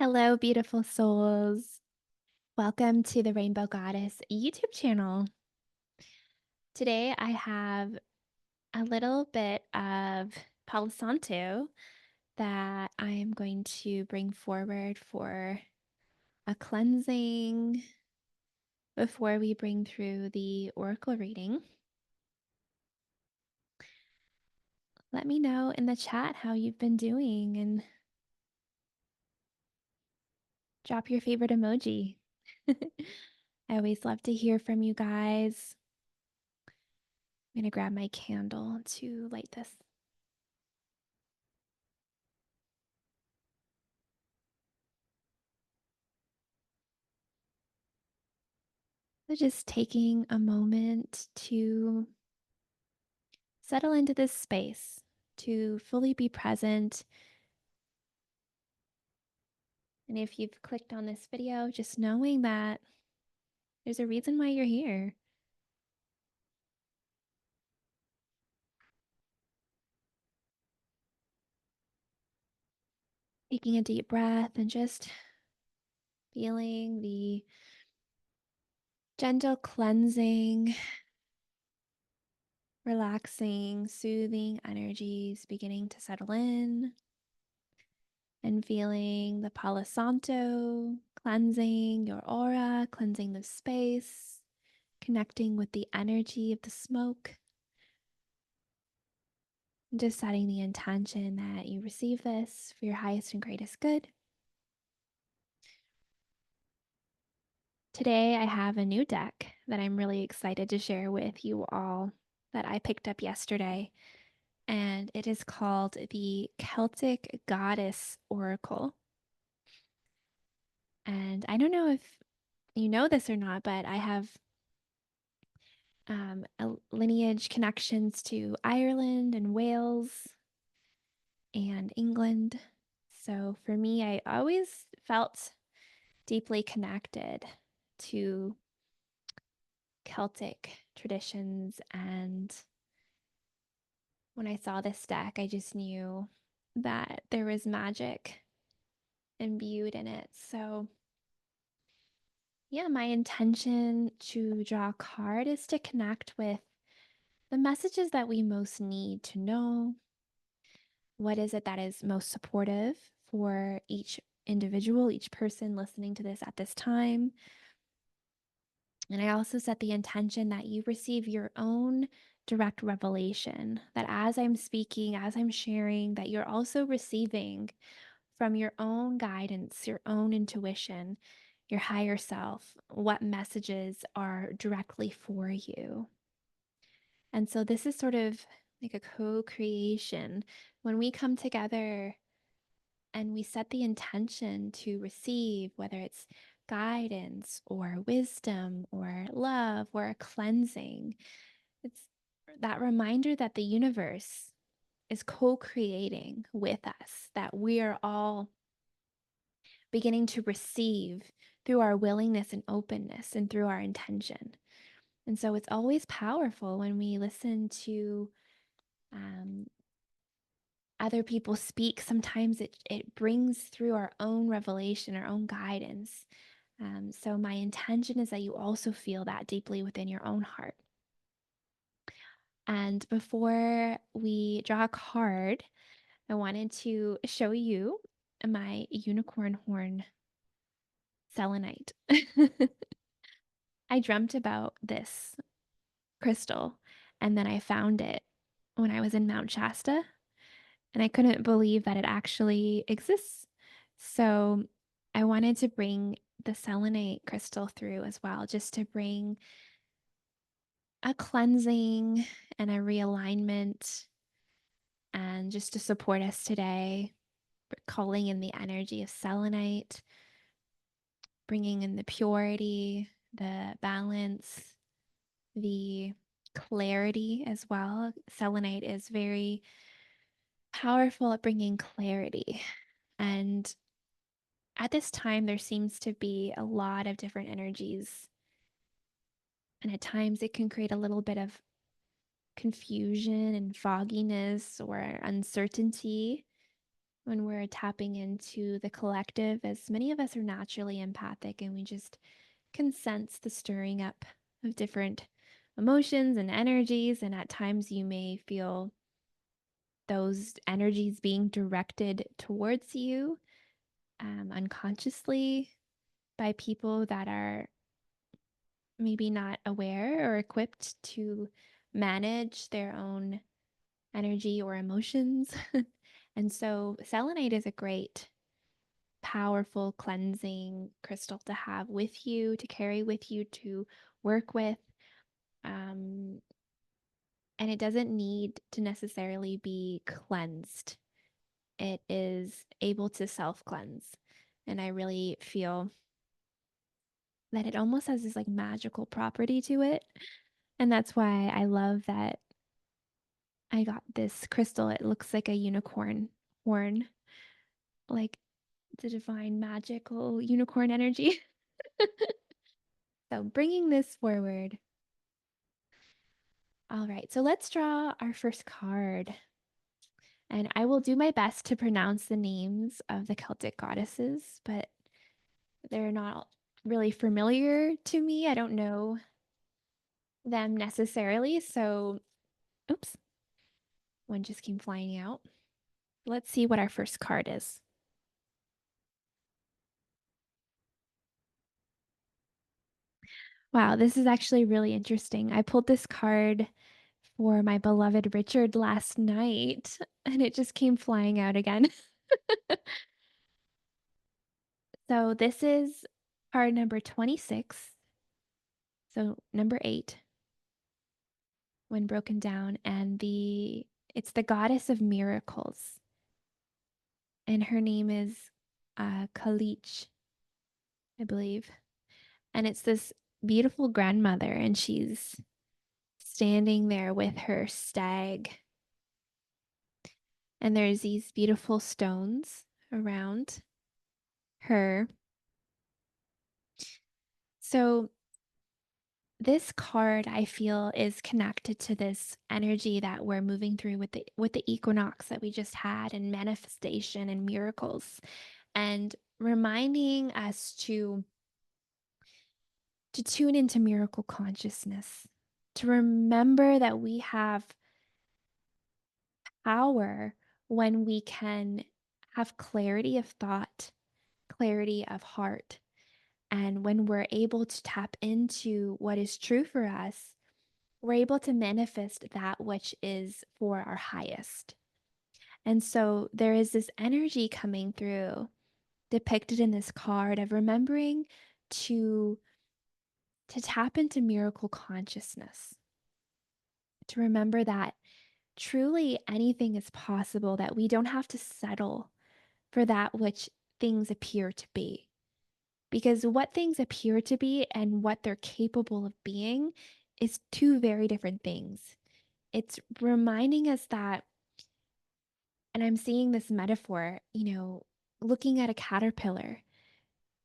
Hello, beautiful souls. Welcome to the Rainbow Goddess YouTube channel. Today I have a little bit of Palo Santo that I am going to bring forward for a cleansing before we bring through the oracle reading. Let me know in the chat how you've been doing and drop your favorite emoji. I always love to hear from you guys. I'm going to grab my candle to light this. So just taking a moment to settle into this space, to fully be present. And if you've clicked on this video, just knowing that there's a reason why you're here. Taking a deep breath and just feeling the gentle cleansing, relaxing, soothing energies beginning to settle in. And feeling the Palo Santo cleansing your aura, cleansing the space, connecting with the energy of the smoke. Just setting the intention that you receive this for your highest and greatest good. Today, I have a new deck that I'm really excited to share with you all that I picked up yesterday. And it is called the Celtic Goddess Oracle. And I don't know if you know this or not, but I have a lineage connections to Ireland and Wales and England. So for me, I always felt deeply connected to Celtic traditions. And when I saw this deck, I just knew that there was magic imbued in it. So yeah, my intention to draw a card is to connect with the messages that we most need to know. What is it that is most supportive for each individual, each person listening to this at this time? And I also set the intention that you receive your own direct revelation, that as I'm speaking, as I'm sharing, that you're also receiving from your own guidance, your own intuition, your higher self, what messages are directly for you. And so this is sort of like a co-creation. When we come together and we set the intention to receive, whether it's guidance or wisdom or love or a cleansing, it's that reminder that the universe is co-creating with us, that we are all beginning to receive through our willingness and openness and through our intention. And so it's always powerful when we listen to other people speak. Sometimes it brings through our own revelation, our own guidance. So my intention is that you also feel that deeply within your own heart. And before we draw a card, I wanted to show you my unicorn horn selenite. I dreamt about this crystal and then I found it when I was in Mount Shasta and I couldn't believe that it actually exists. So I wanted to bring the selenite crystal through as well, just to bring a cleansing and a realignment and just to support us today, calling in the energy of selenite, bringing in the purity, the balance, the clarity as well. Selenite is very powerful at bringing clarity. And at this time, there seems to be a lot of different energies. And at times, it can create a little bit of confusion and fogginess or uncertainty when we're tapping into the collective, as many of us are naturally empathic and we just can sense the stirring up of different emotions and energies. And at times you may feel those energies being directed towards you unconsciously by people that are maybe not aware or equipped to manage their own energy or emotions. And so selenite is a great, powerful cleansing crystal to have with you, to carry with you, to work with. And it doesn't need to necessarily be cleansed. It is able to self-cleanse. And I really feel that it almost has this like magical property to it. And that's why I love that I got this crystal. It looks like a unicorn horn, like the divine magical unicorn energy. So bringing this forward. All right, so let's draw our first card. And I will do my best to pronounce the names of the Celtic goddesses, but they're not really familiar to me. I don't know them necessarily. So, oops, one just came flying out. Let's see what our first card is. Wow, this is actually really interesting. I pulled this card for my beloved Richard last night, and it just came flying out again. So this is card number 26. So number 8 when broken down, and it's the goddess of miracles. And her name is Kalich, I believe. And it's this beautiful grandmother, and she's standing there with her stag. And there's these beautiful stones around her. So this card, I feel, is connected to this energy that we're moving through with the equinox that we just had, and manifestation and miracles, and reminding us to tune into miracle consciousness, to remember that we have power when we can have clarity of thought, clarity of heart. And when we're able to tap into what is true for us, we're able to manifest that which is for our highest. And so there is this energy coming through, depicted in this card, of remembering to tap into miracle consciousness, to remember that truly anything is possible, that we don't have to settle for that which things appear to be. Because what things appear to be and what they're capable of being is two very different things. It's reminding us that, and I'm seeing this metaphor, looking at a caterpillar,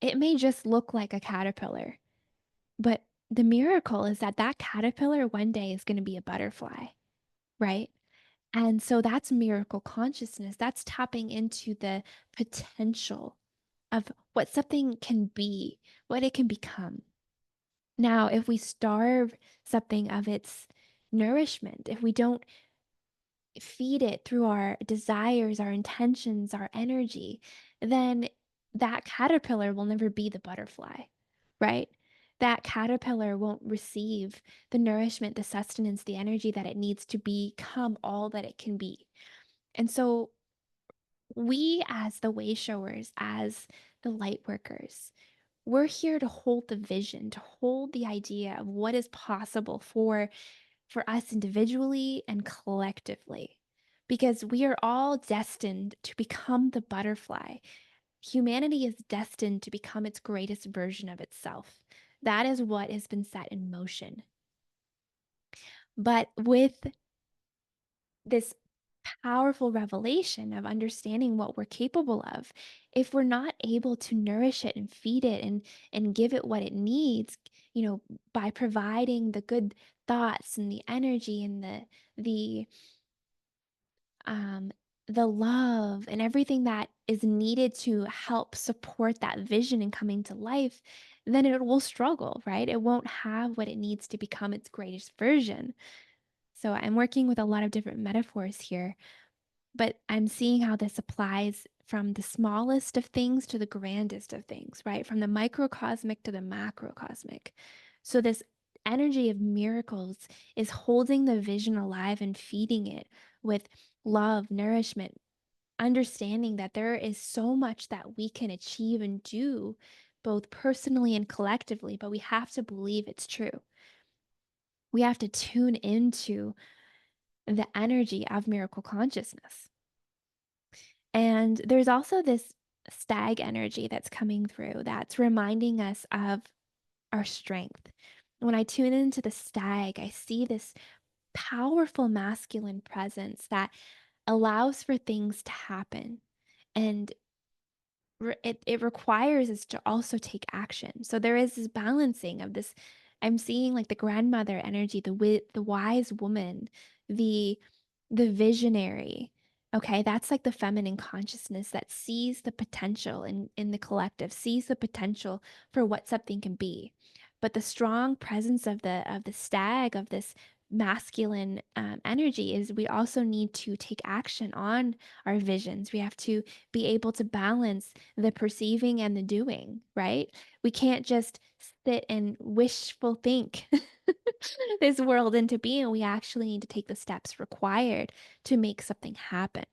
it may just look like a caterpillar, but the miracle is that that caterpillar one day is going to be a butterfly, right? And so that's miracle consciousness. That's tapping into the potential of what something can be, what it can become. Now, if we starve something of its nourishment, if we don't feed it through our desires, our intentions, our energy, then that caterpillar will never be the butterfly, right? That caterpillar won't receive the nourishment, the sustenance, the energy that it needs to become all that it can be. And so we, as the way showers, as the light workers, we're here to hold the vision, to hold the idea of what is possible for us individually and collectively, because we are all destined to become the butterfly. Humanity is destined to become its greatest version of itself. That is what has been set in motion. But with this powerful revelation of understanding what we're capable of, if we're not able to nourish it and feed it and give it what it needs, by providing the good thoughts and the energy and the the love and everything that is needed to help support that vision and coming to life, then it will struggle, right? It won't have what it needs to become its greatest version. So I'm working with a lot of different metaphors here, but I'm seeing how this applies from the smallest of things to the grandest of things, right? From the microcosmic to the macrocosmic. So this energy of miracles is holding the vision alive and feeding it with love, nourishment, understanding that there is so much that we can achieve and do both personally and collectively, but we have to believe it's true. We have to tune into the energy of miracle consciousness. And there's also this stag energy that's coming through that's reminding us of our strength. When I tune into the stag, I see this powerful masculine presence that allows for things to happen. And it requires us to also take action. So there is this balancing of this. I'm seeing like the grandmother energy, the wise woman, the the visionary. Okay, that's like the feminine consciousness that sees the potential in the collective, sees the potential for what something can be. But the strong presence of the stag, of this masculine energy, is we also need to take action on our visions. We have to be able to balance the perceiving and the doing, right? We can't just sit and wishful think this world into being. We actually need to take the steps required to make something happen.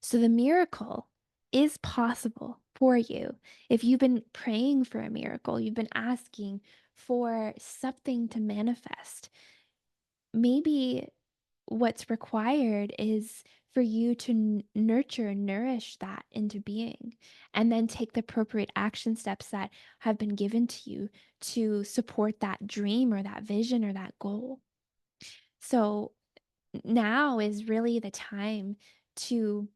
So the miracle is possible for you. If you've been praying for a miracle, you've been asking for something to manifest, maybe what's required is for you to nurture and nourish that into being, and then take the appropriate action steps that have been given to you to support that dream or that vision or that goal. So now is really the time to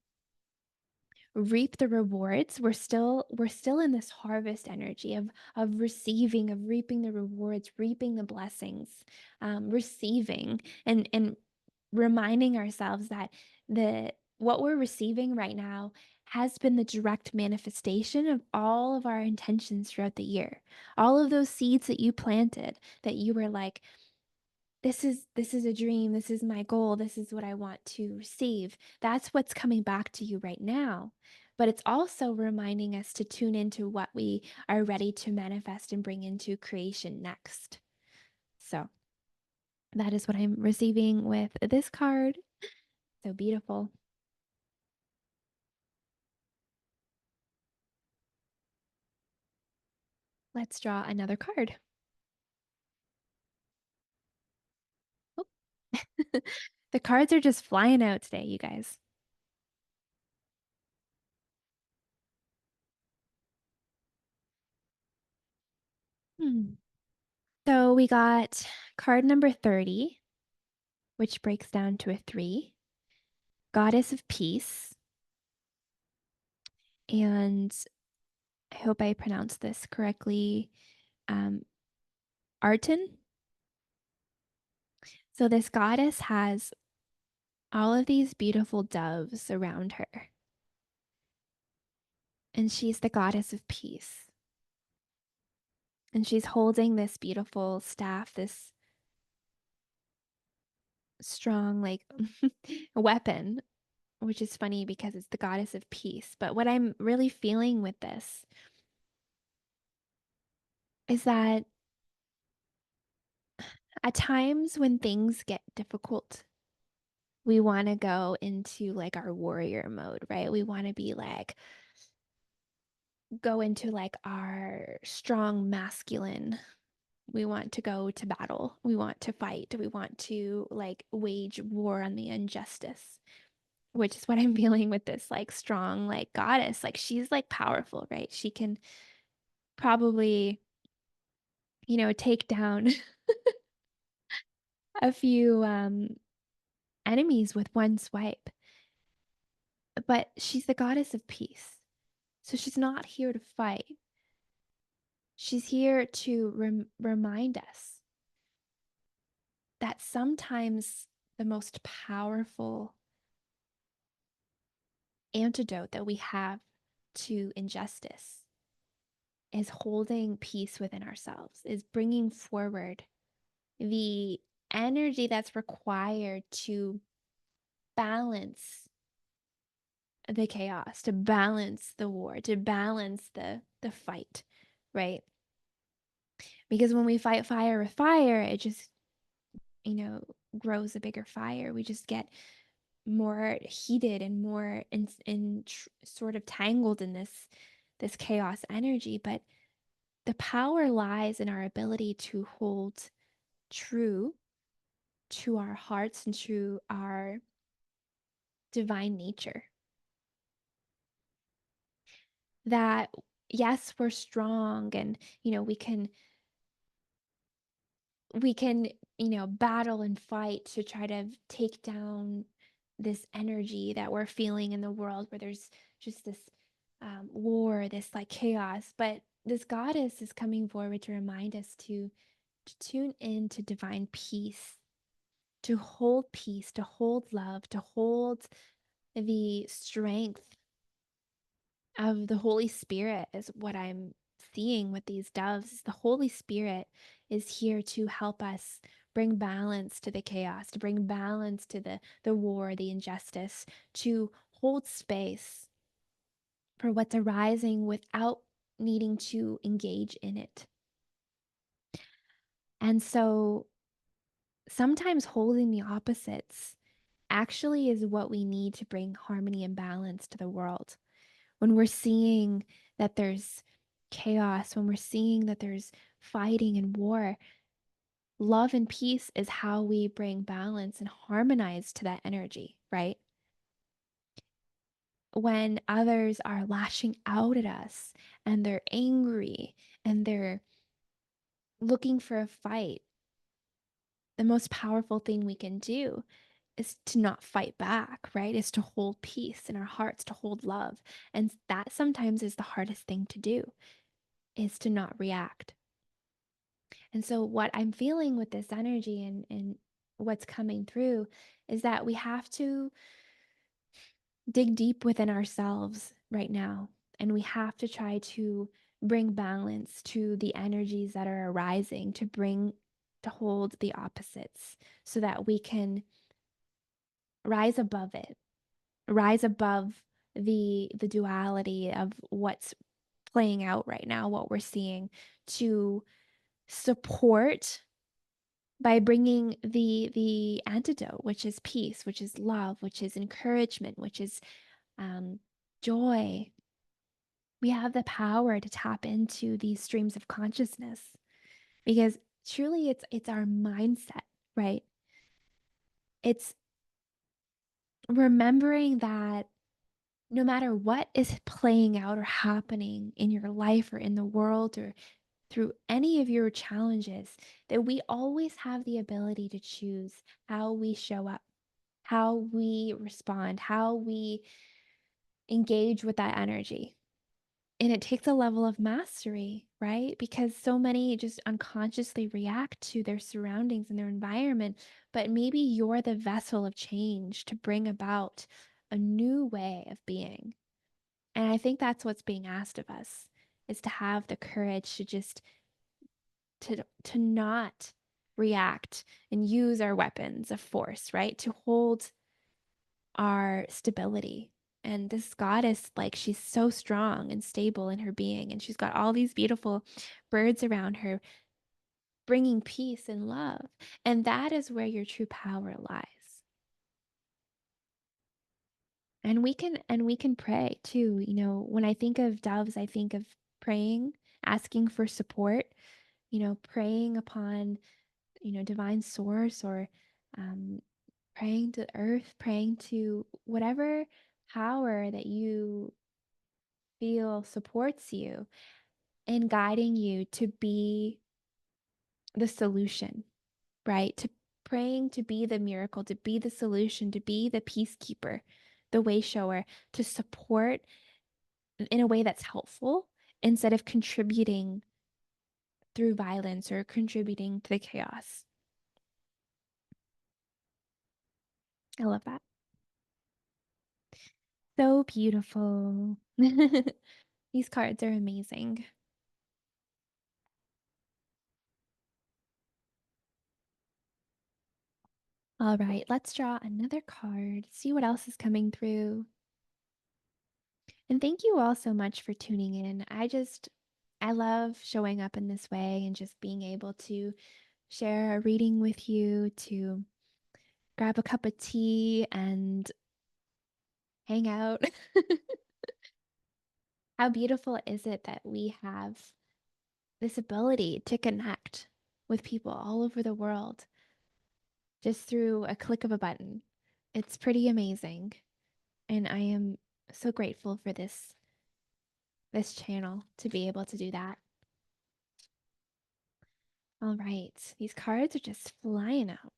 reap the rewards. We're still in this harvest energy of receiving, of reaping the rewards, reaping the blessings, receiving and reminding ourselves that the what we're receiving right now has been the direct manifestation of all of our intentions throughout the year. All of those seeds that you planted, that you were like, this is a dream, this is my goal, this is what I want to receive. That's what's coming back to you right now. But it's also reminding us to tune into what we are ready to manifest and bring into creation next. So that is what I'm receiving with this card. So beautiful. Let's draw another card. Oh. The cards are just flying out today, you guys. Hmm. So we got card number 30, which breaks down to a 3, Goddess of Peace. And I hope I pronounced this correctly. Um, Arten. So this goddess has all of these beautiful doves around her, and she's the goddess of peace. And she's holding this beautiful staff, this strong, like, weapon, which is funny because it's the goddess of peace. But what I'm really feeling with this is that at times when things get difficult, we want to go into like our warrior mode, right? We want to be like, go into like our strong masculine. We want to go to battle. We want to fight. We want to like wage war on the injustice, which is what I'm feeling with this like strong like goddess. Like she's like powerful, right? She can probably, take down a few enemies with one swipe. But she's the goddess of peace. So she's not here to fight. She's here to remind us that sometimes the most powerful antidote that we have to injustice is holding peace within ourselves, is bringing forward the energy that's required to balance the chaos, to balance the war, to balance the fight, right? Because when we fight fire with fire, it just, grows a bigger fire. We just get more heated and more sort of tangled in this chaos energy. But the power lies in our ability to hold true to our hearts and to our divine nature. That yes, we're strong, and we can battle and fight to try to take down this energy that we're feeling in the world, where there's just this war, this like chaos. But this goddess is coming forward to remind us to tune in to divine peace, to hold peace, to hold love, to hold the strength of the Holy Spirit. Is what I'm seeing with these doves. The Holy Spirit is here to help us bring balance to the chaos, to bring balance to the war, the injustice, to hold space for what's arising without needing to engage in it. And so sometimes holding the opposites actually is what we need to bring harmony and balance to the world. When we're seeing that there's chaos, when we're seeing that there's fighting and war, love and peace is how we bring balance and harmonize to that energy, right? When others are lashing out at us and they're angry and they're looking for a fight, the most powerful thing we can do is to not fight back, right? Is to hold peace in our hearts, to hold love. And that sometimes is the hardest thing to do, is to not react. And so what I'm feeling with this energy and what's coming through is that we have to dig deep within ourselves right now. And we have to try to bring balance to the energies that are arising, to hold the opposites so that we can rise above it, rise above the duality of what's playing out right now, what we're seeing, to support by bringing the antidote, which is peace, which is love, which is encouragement, which is joy. We have the power to tap into these streams of consciousness, because truly it's our mindset, right? It's remembering that no matter what is playing out or happening in your life or in the world or through any of your challenges, that we always have the ability to choose how we show up, how we respond, how we engage with that energy. And it takes a level of mastery, right? Because so many just unconsciously react to their surroundings and their environment, but maybe you're the vessel of change to bring about a new way of being. And I think that's what's being asked of us, is to have the courage to just to not react and use our weapons of force, right? To hold our stability. And this goddess, like, she's so strong and stable in her being, and she's got all these beautiful birds around her bringing peace and love. And that is where your true power lies. And we can pray too. When I think of doves, I think of praying, asking for support, praying upon, divine source, or um, praying to earth, praying to whatever power that you feel supports you in guiding you to be the solution, right? To praying to be the miracle, to be the solution, to be the peacekeeper, the way shower, to support in a way that's helpful instead of contributing through violence or contributing to the chaos. I love that. So beautiful. These cards are amazing. All right, let's draw another card, see what else is coming through. And thank you all so much for tuning in. I love showing up in this way and just being able to share a reading with you, to grab a cup of tea and hang out. How beautiful is it that we have this ability to connect with people all over the world just through a click of a button? It's pretty amazing. And I am so grateful for this channel to be able to do that. All right, these cards are just flying out.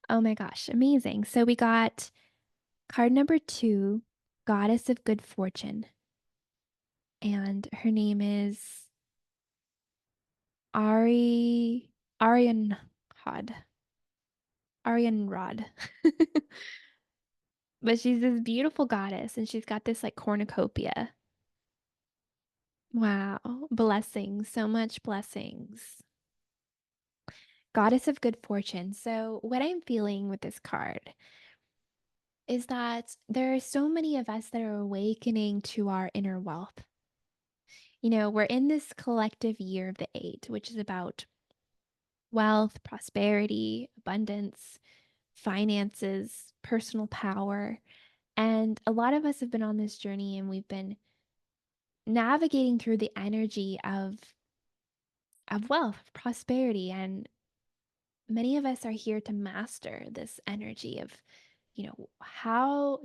Oh my gosh, amazing. So we got card number 2, Goddess of Good Fortune. And her name is Arianrod. Arianrod. But she's this beautiful goddess and she's got this like cornucopia. Wow, blessings, so much blessings. Goddess of Good Fortune. So, what I'm feeling with this card is that there are so many of us that are awakening to our inner wealth. We're in this collective year of the 8, which is about wealth, prosperity, abundance, finances, personal power. And a lot of us have been on this journey and we've been navigating through the energy of wealth, prosperity, and many of us are here to master this energy of, how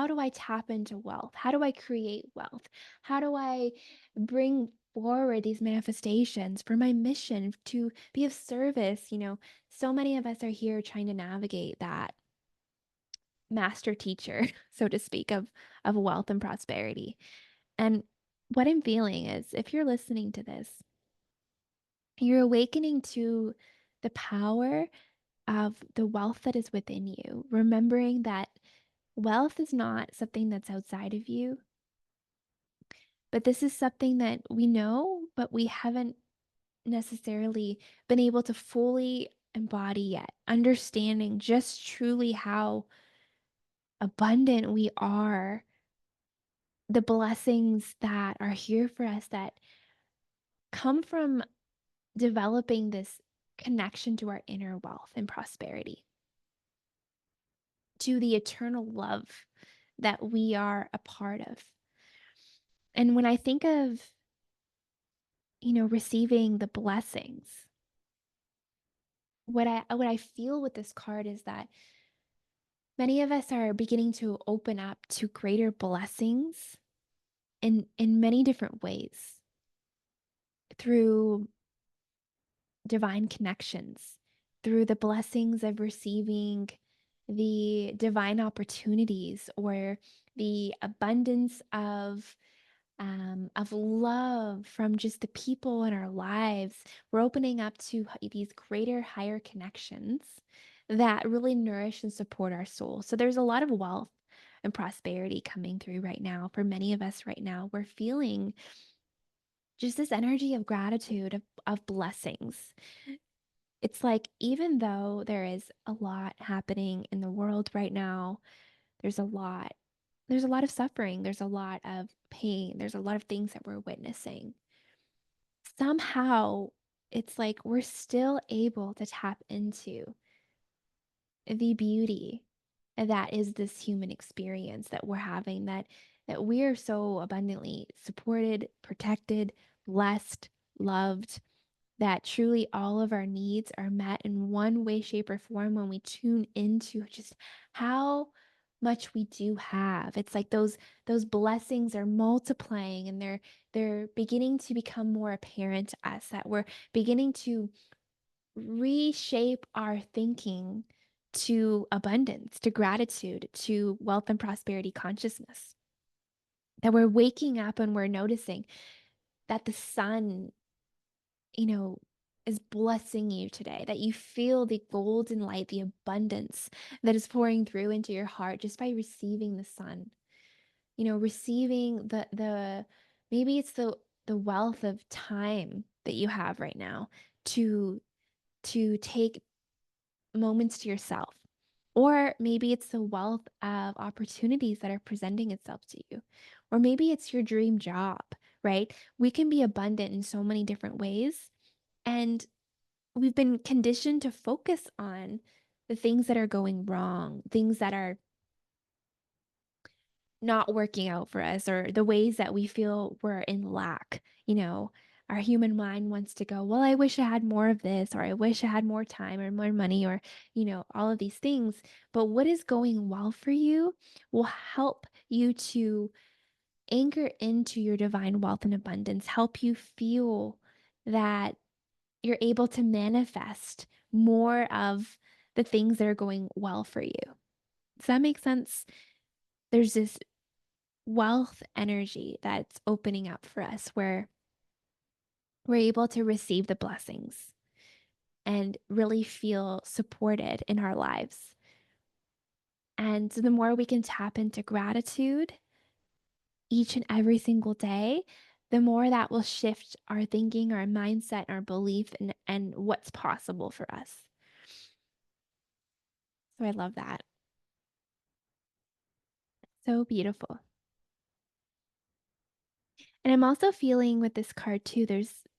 do I tap into wealth? How do I create wealth? How do I bring forward these manifestations for my mission to be of service? So many of us are here trying to navigate that master teacher, so to speak, of wealth and prosperity. And what I'm feeling is if you're listening to this, you're awakening to the power of the wealth that is within you, remembering that wealth is not something that's outside of you, but this is something that we know, but we haven't necessarily been able to fully embody yet, understanding just truly how abundant we are, the blessings that are here for us that come from developing this connection to our inner wealth and prosperity, to the eternal love that we are a part of. And when I think of, receiving the blessings, what I feel with this card is that many of us are beginning to open up to greater blessings in many different ways through divine connections, through the blessings of receiving the divine opportunities or the abundance of love from just the people in our lives. We're opening up to these greater, higher connections that really nourish and support our soul. So there's a lot of wealth and prosperity coming through right now. For many of us right now, we're feeling just this energy of gratitude, of blessings. It's like, even though there is a lot happening in the world right now, there's a lot there's a lot of suffering, there's a lot of pain, there's a lot of things that we're witnessing. Somehow, it's like we're still able to tap into the beauty that is this human experience that we're having, that we are so abundantly supported, protected, blessed, loved, that truly all of our needs are met in one way, shape, or form when we tune into just how much we do have. It's like those blessings are multiplying and they're beginning to become more apparent to us, that we're beginning to reshape our thinking to abundance, to gratitude, to wealth and prosperity consciousness. That we're waking up and we're noticing that the sun, you know, is blessing you today, that you feel the golden light, the abundance that is pouring through into your heart just by receiving the sun. Receiving the maybe it's the wealth of time that you have right now to take moments to yourself. Or maybe it's the wealth of opportunities that are presenting itself to you. Or maybe it's your dream job, right? We can be abundant in so many different ways. And we've been conditioned to focus on the things that are going wrong, things that are not working out for us, or the ways that we feel we're in lack. Our human mind wants to go, well, I wish I had more of this, or I wish I had more time or more money, or, all of these things. But what is going well for you will help you to anchor into your divine wealth and abundance, help you feel that you're able to manifest more of the things that are going well for you. Does that make sense? There's this wealth energy that's opening up for us where we're able to receive the blessings and really feel supported in our lives. And so the more we can tap into gratitude each and every single day, the more that will shift our thinking, our mindset, our belief, and what's possible for us. So I love that. So beautiful. And I'm also feeling with this card too,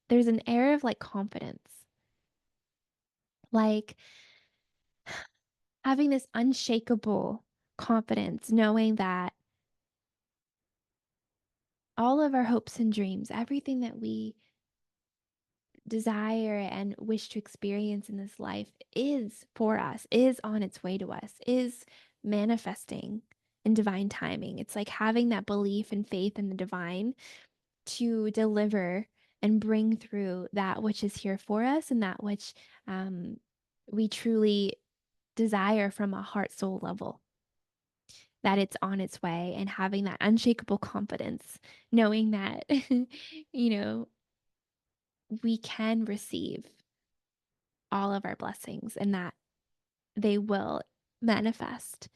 there's an air of like confidence. Like having this unshakable confidence, knowing that all of our hopes and dreams, everything that we desire and wish to experience in this life is for us, is on its way to us, is manifesting in divine timing. It's like having that belief and faith in the divine to deliver and bring through that which is here for us, and that which we truly desire from a heart soul level, that it's on its way, and having that unshakable confidence, knowing that, we can receive all of our blessings and that they will manifest.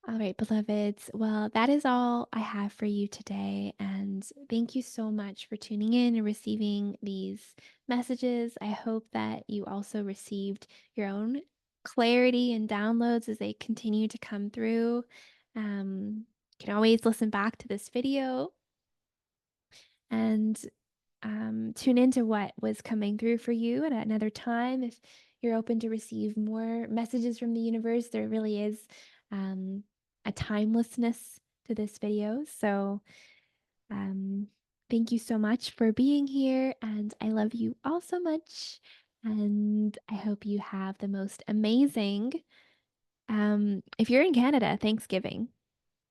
All right, beloveds. Well, that is all I have for you today. And thank you so much for tuning in and receiving these messages. I hope that you also received your own clarity and downloads as they continue to come through. You can always listen back to this video and tune into what was coming through for you at another time. If you're open to receive more messages from the universe, there really is a timelessness to this video. So thank you so much for being here, and I love you all so much. And I hope you have the most amazing, if you're in Canada, Thanksgiving,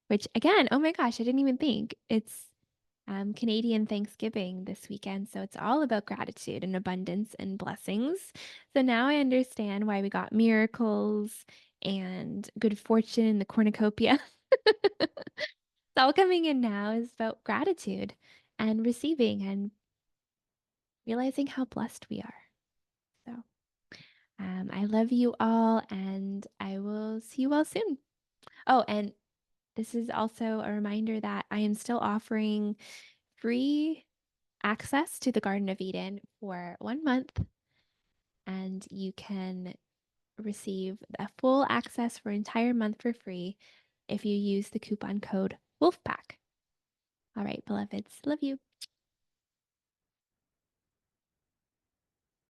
which again, oh my gosh, I didn't even think it's Canadian Thanksgiving this weekend. So it's all about gratitude and abundance and blessings. So now I understand why we got miracles and good fortune in the cornucopia. It's all coming in now is about gratitude and receiving and realizing how blessed we are. So I love you all, and I will see you all soon. Oh, and this is also a reminder that I am still offering free access to the Garden of Eden for 1 month, and you can receive a full access for an entire month for free if you use the coupon code WOLFPACK. All right, beloveds, love you.